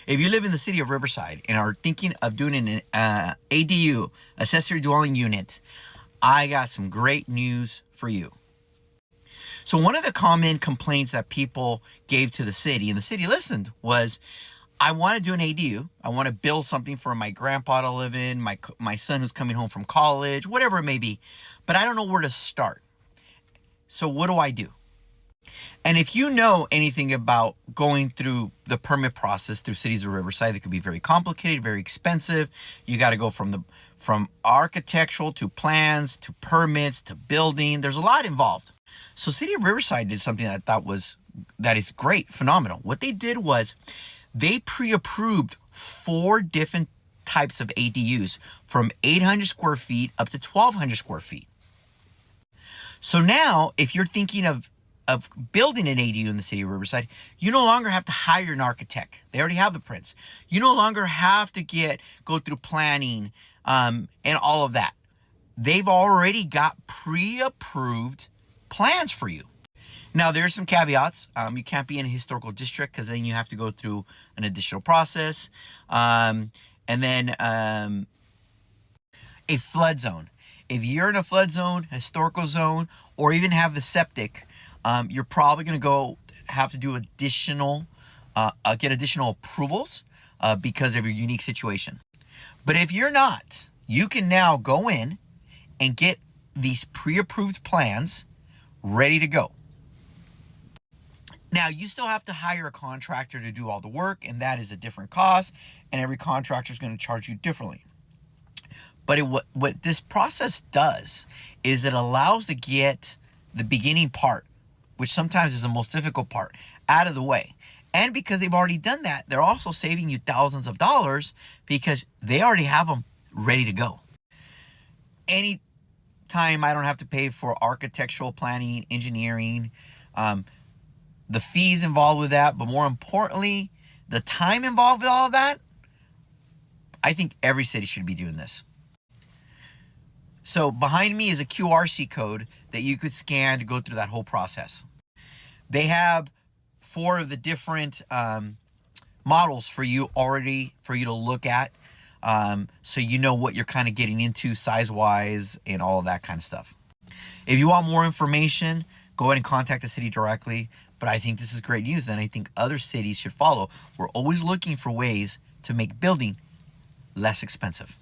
If you live in the city of Riverside and are thinking of doing an ADU, accessory dwelling unit, I got some great news for you. So one of the common complaints that people gave to the city, and the city listened, was, I want to do an ADU. I want to build something for my grandpa to live in, my son who's coming home from college, whatever it may be, but I don't know where to start. So what do I do? And if you know anything about going through the permit process through cities of Riverside, it could be very complicated, very expensive. You got to go from architectural to plans to permits to building. There's a lot involved. So City of Riverside did something that I thought that is great, phenomenal. What they did was they pre-approved 4 different types of ADUs from 800 square feet up to 1,200 square feet. So now, if you're thinking of building an ADU in the city of Riverside, you no longer have to hire an architect. They already have the prints. You no longer have to go through planning and all of that. They've already got pre-approved plans for you. Now, there's some caveats. You can't be in a historical district because then you have to go through an additional process. And then a flood zone. If you're in a flood zone, historical zone, or even have the septic, you're probably going to have to do get additional approvals because of your unique situation. But if you're not, you can now go in and get these pre-approved plans ready to go. Now, you still have to hire a contractor to do all the work, and that is a different cost, and every contractor is going to charge you differently. But what this process does is it allows to get the beginning part, which sometimes is the most difficult part, out of the way. And because they've already done that, they're also saving you thousands of dollars because they already have them ready to go. Anytime I don't have to pay for architectural planning, engineering, the fees involved with that, but more importantly, the time involved with all of that, I think every city should be doing this. So behind me is a QRC code that you could scan to go through that whole process. They have 4 of the different models for you to look at, so you know what you're kind of getting into size-wise and all of that kind of stuff. If you want more information, go ahead and contact the city directly. But I think this is great news, and I think other cities should follow. We're always looking for ways to make building less expensive.